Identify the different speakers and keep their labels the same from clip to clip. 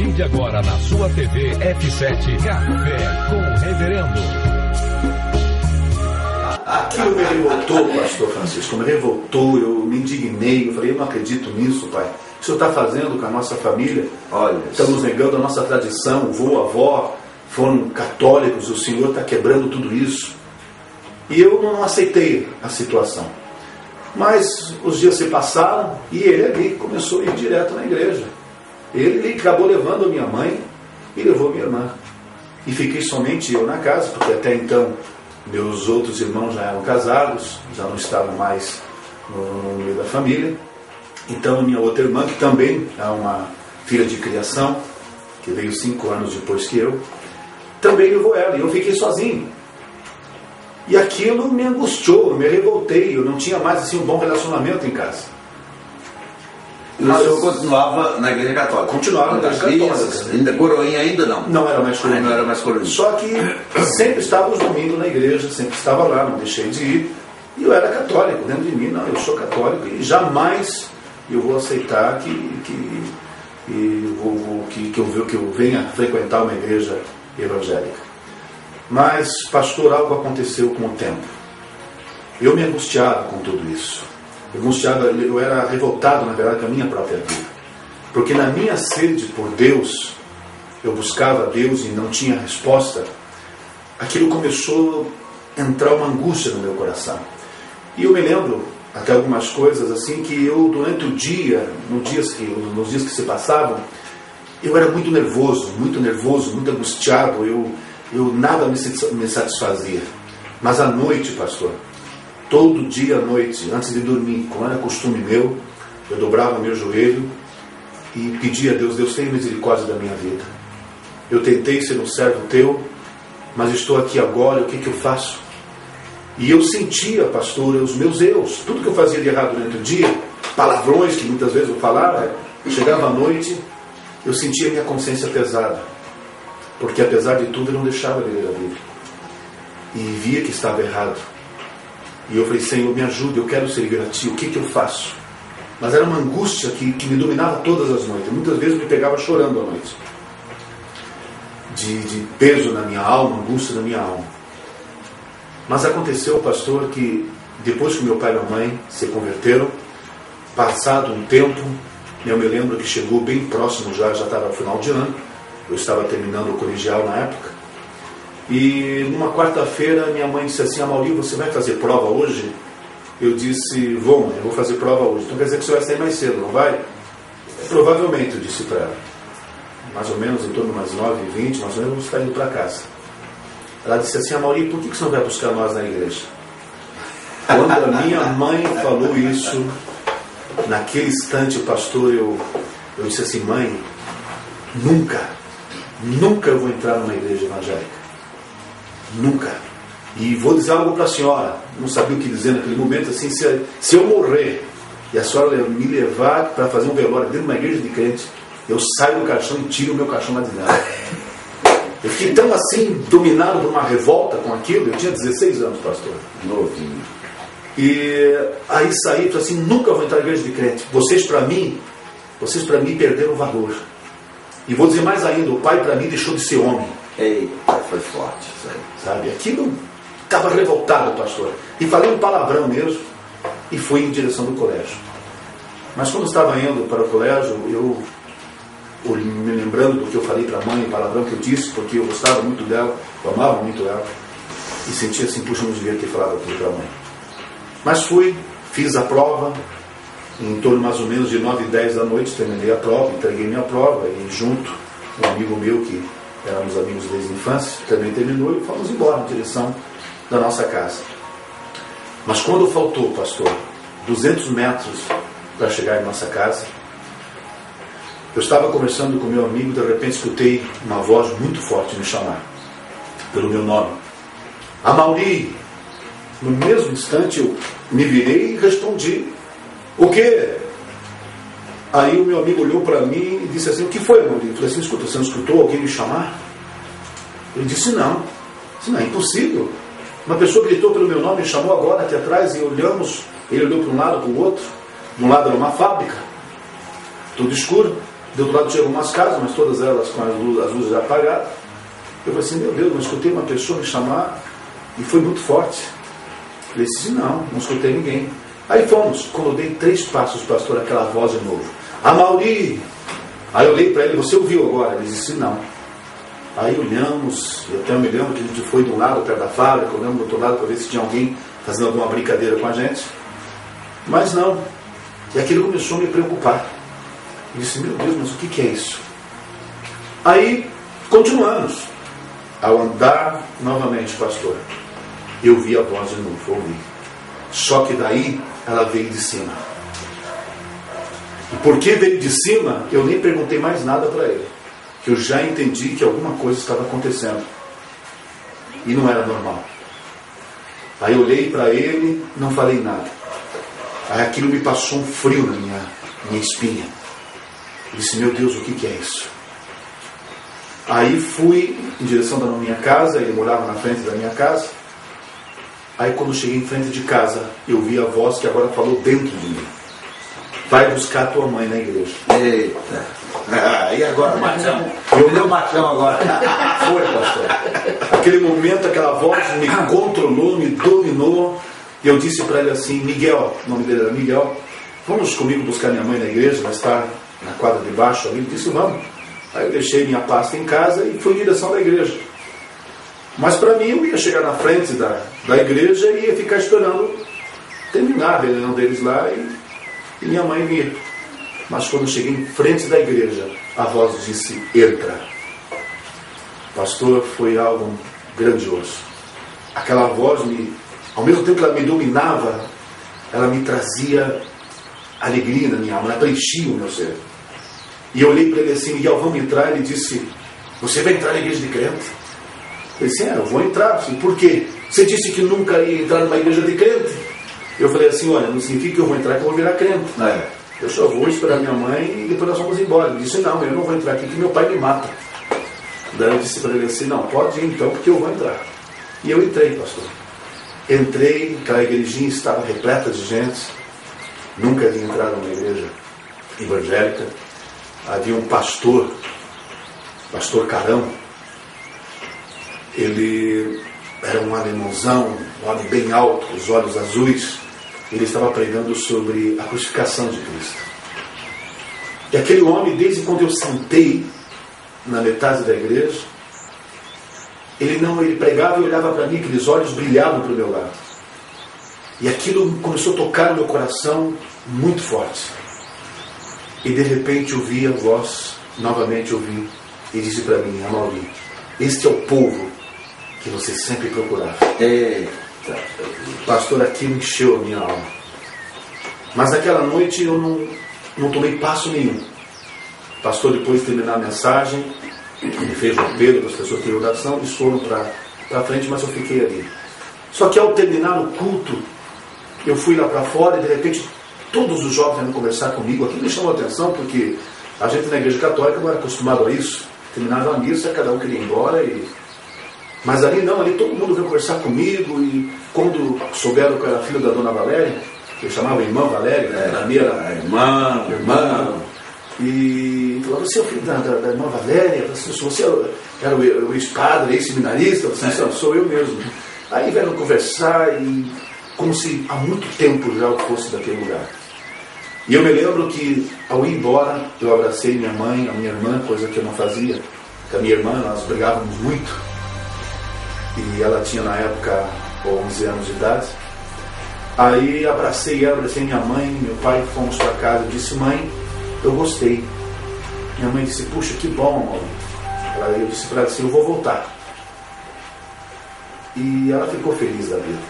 Speaker 1: partir de agora na sua TV F7, Café com o Reverendo.
Speaker 2: Aquilo me revoltou, pastor Francisco, me revoltou, eu me indignei, eu falei, eu não acredito nisso, pai. O que o senhor está fazendo com a nossa família?
Speaker 3: Olha,
Speaker 2: estamos negando a nossa tradição, o vô, a avó foram católicos, o senhor está quebrando tudo isso. E eu não aceitei a situação. Mas os dias se passaram e ele ali começou a ir direto na igreja. Ele acabou levando a minha mãe e levou a minha irmã. E fiquei somente eu na casa, porque até então meus outros irmãos já eram casados, já não estavam mais no meio da família. Então minha outra irmã, que também é uma filha de criação, que veio 5 anos depois que eu, também levou ela, e eu fiquei sozinho. E aquilo me angustiou, eu me revoltei, eu não tinha mais assim, um bom relacionamento em casa.
Speaker 3: Mas eu continuava na igreja católica?
Speaker 2: Continuava na igreja católica.
Speaker 3: Ainda coroinha ainda não?
Speaker 2: Não era mais coroinha.
Speaker 3: Não era mais coroinha.
Speaker 2: Só que sempre estava os domingos na igreja, sempre estava lá, não deixei de ir. E eu era católico, dentro de mim, não, eu sou católico e jamais eu vou aceitar que eu venha frequentar uma igreja evangélica. Mas, pastor, algo aconteceu com o tempo. Eu me angustiava com tudo isso. Eu era revoltado, na verdade, com a minha própria vida. Porque na minha sede por Deus, eu buscava Deus e não tinha resposta. Aquilo começou a entrar uma angústia no meu coração. E eu me lembro até algumas coisas assim que eu, durante o dia, nos dias que se passavam, eu era muito nervoso, muito angustiado. Eu nada me satisfazia. Mas à noite, pastor, todo dia à noite, antes de dormir, como era costume meu, eu dobrava meu joelho e pedia a Deus, Deus tenha misericórdia da minha vida. Eu tentei ser um servo teu, mas estou aqui agora, o que eu faço? E eu sentia, pastor, os meus erros, tudo que eu fazia de errado durante o dia, palavrões que muitas vezes eu falava, chegava à noite, eu sentia minha consciência pesada. Porque apesar de tudo eu não deixava de ler a Bíblia. E via que estava errado. E eu falei, Senhor, me ajude, eu quero servir a Ti, o que eu faço? Mas era uma angústia que me dominava todas as noites. Muitas vezes me pegava chorando à noite. De peso na minha alma, angústia na minha alma. Mas aconteceu, pastor, que depois que meu pai e minha mãe se converteram, passado um tempo, eu me lembro que chegou bem próximo, já estava no final de ano, eu estava terminando o colegial na época, e numa quarta-feira minha mãe disse assim, Amaury, você vai fazer prova hoje? Eu disse, vou fazer prova hoje. Então quer dizer que você vai sair mais cedo, não vai? Provavelmente, eu disse para ela. Mais ou menos, em torno de umas 9h20, mais ou menos, eu estar indo para casa. Ela disse assim, Amaury, por que você não vai buscar nós na igreja? Quando a minha mãe falou isso, naquele instante, o pastor, eu disse assim, mãe, nunca eu vou entrar numa igreja evangélica. Nunca. E vou dizer algo para a senhora, não sabia o que dizer naquele momento, assim, se eu morrer e a senhora me levar para fazer um velório dentro de uma igreja de crente, eu saio do caixão e tiro o meu caixão lá de dentro. Eu fiquei tão assim, dominado por uma revolta com aquilo, eu tinha 16 anos, pastor.
Speaker 3: Novinho.
Speaker 2: E aí saí e falei assim, nunca vou entrar na igreja de crente. Vocês para mim perderam o valor. E vou dizer mais ainda, o pai para mim deixou de ser homem.
Speaker 3: Eita, foi forte isso aí.
Speaker 2: Sabe, aquilo estava revoltado, pastor. E falei um palavrão mesmo e fui em direção do colégio. Mas quando estava indo para o colégio, eu me lembrando do que eu falei para a mãe, o palavrão que eu disse, porque eu gostava muito dela, eu amava muito ela, e sentia assim, puxa, eu não devia ter falado aquilo para a mãe. Mas fui, fiz a prova, em torno mais ou menos de 9h10 da noite, terminei a prova, entreguei minha prova, e junto, um amigo meu, que éramos amigos desde a infância, também terminou, e fomos embora em direção da nossa casa. Mas quando faltou, pastor, 200 metros para chegar em nossa casa, eu estava conversando com meu amigo, de repente escutei uma voz muito forte me chamar pelo meu nome. Amaury! No mesmo instante eu me virei e respondi. O quê? Aí o meu amigo olhou para mim e disse assim, o que foi, Amaury? Eu falei assim, escuta, você não escutou alguém me chamar? Ele disse, não. Disse, não, é impossível. Uma pessoa gritou pelo meu nome, me chamou agora aqui atrás e olhamos. Ele olhou para um lado, para o outro. De um lado era uma fábrica, tudo escuro. Do outro lado tinha algumas casas, mas todas elas com as luzes apagadas. Eu falei assim, meu Deus, mas escutei uma pessoa me chamar e foi muito forte. Ele disse, não escutei ninguém. Aí fomos, quando eu dei 3 passos, pastor, aquela voz de novo, Amauri! Aí eu olhei para ele, você ouviu agora? Ele disse, não. Aí olhamos, eu até me lembro que a gente foi de um lado, perto da fábrica, olhamos do outro lado para ver se tinha alguém fazendo alguma brincadeira com a gente. Mas não. E aquilo começou a me preocupar. Eu disse, meu Deus, mas o que é isso? Aí, continuamos. Ao andar novamente, pastor, eu vi a voz de novo, ouvi. Só que daí, ela veio de cima. E porque veio de cima, eu nem perguntei mais nada para ele. Que eu já entendi que alguma coisa estava acontecendo. E não era normal. Aí eu olhei para ele, não falei nada. Aí aquilo me passou um frio na minha espinha. Eu disse, meu Deus, o que é isso? Aí fui em direção da minha casa, ele morava na frente da minha casa. Aí quando cheguei em frente de casa, eu vi a voz que agora falou dentro de mim. Vai buscar tua mãe na igreja.
Speaker 3: Eita. E agora, machão? Eu dei o machão agora.
Speaker 2: Foi, pastor. Aquele momento, aquela voz me controlou, me dominou. E eu disse para ele assim, Miguel, o nome dele era Miguel, vamos comigo buscar minha mãe na igreja, vai estar na quadra de baixo ali. Ele disse, vamos. Aí eu deixei minha pasta em casa e fui em direção da igreja. Mas para mim eu ia chegar na frente da igreja e ia ficar esperando terminar a reunião deles lá e minha mãe vir. Mas quando eu cheguei em frente da igreja, a voz disse, entra. Pastor, foi algo grandioso. Aquela voz, ao mesmo tempo que ela me dominava, ela me trazia alegria na minha alma, ela preenchia o meu ser. E eu olhei para ele assim, Miguel, vamos entrar? Ele disse, você vai entrar na igreja de crente? Eu disse, eu vou entrar. Assim, por quê? Você disse que nunca ia entrar numa igreja de crente? Eu falei assim, olha, não significa que eu vou entrar que eu vou virar crente. Eu só vou esperar minha mãe e depois nós vamos embora. Ele disse, não, eu não vou entrar aqui que meu pai me mata. Daí eu disse para ele assim, não, pode ir então, porque eu vou entrar. E eu entrei, pastor. Entrei, aquela igrejinha estava repleta de gente. Nunca havia entrado numa igreja evangélica. Havia um pastor Carão. Ele era um alemãozão, um homem bem alto, os olhos azuis. Ele estava pregando sobre a crucificação de Cristo. E aquele homem, desde quando eu sentei na metade da igreja, ele pregava e olhava para mim, aqueles olhos brilhavam para o meu lado. E aquilo começou a tocar no meu coração muito forte. E de repente eu vi a voz, novamente ouvi, e disse para mim, Amauri, este é o povo que você sempre procurava. Pastor, aquilo encheu a minha alma. Mas naquela noite eu não tomei passo nenhum. Pastor, depois de terminar a mensagem, ele fez um apelo para as pessoas terem oração, eles foram para frente, mas eu fiquei ali. Só que ao terminar o culto, eu fui lá para fora e de repente todos os jovens vieram conversar comigo. Aquilo me chamou a atenção porque a gente na igreja católica não era acostumado a isso. Terminava a missa, cada um queria ir embora. Mas ali não, ali todo mundo veio conversar comigo. E quando souberam que eu era filho da dona Valéria, que eu chamava irmã Valéria, na minha era irmã. E falaram, você é o filho da irmã Valéria? Você era o ex-padre, ex-seminarista? Assim, sou eu mesmo. Aí vieram conversar e como se há muito tempo já eu fosse daquele lugar. E eu me lembro que ao ir embora, eu abracei minha mãe, a minha irmã, coisa que eu não fazia. Com a minha irmã, nós brigávamos muito. E ela tinha na época 11 anos de idade. Aí abracei ela, abracei minha mãe, meu pai, fomos para casa. Eu disse, mãe, eu gostei. Minha mãe disse, puxa, que bom, amor. Eu disse para ela assim, eu vou voltar. E ela ficou feliz da vida.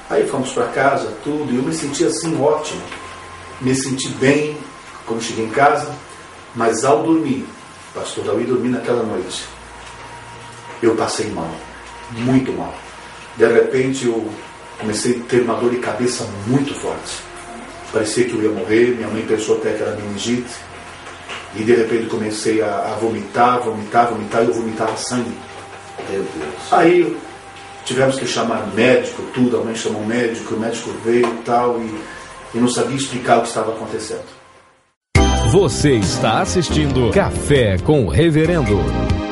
Speaker 2: Aí fomos para casa, tudo, e eu me senti assim ótimo. Me senti bem quando cheguei em casa, mas ao dormir, pastor, ao ir dormir naquela noite, eu passei mal, muito mal. De repente eu comecei a ter uma dor de cabeça muito forte. Parecia que eu ia morrer, minha mãe pensou até que era meningite. E de repente comecei a vomitar, e eu vomitava sangue. Meu Deus. Aí tivemos que chamar médico, tudo, a mãe chamou um médico, o médico veio e tal, e não sabia explicar o que estava acontecendo.
Speaker 1: Você está assistindo Café com o Reverendo.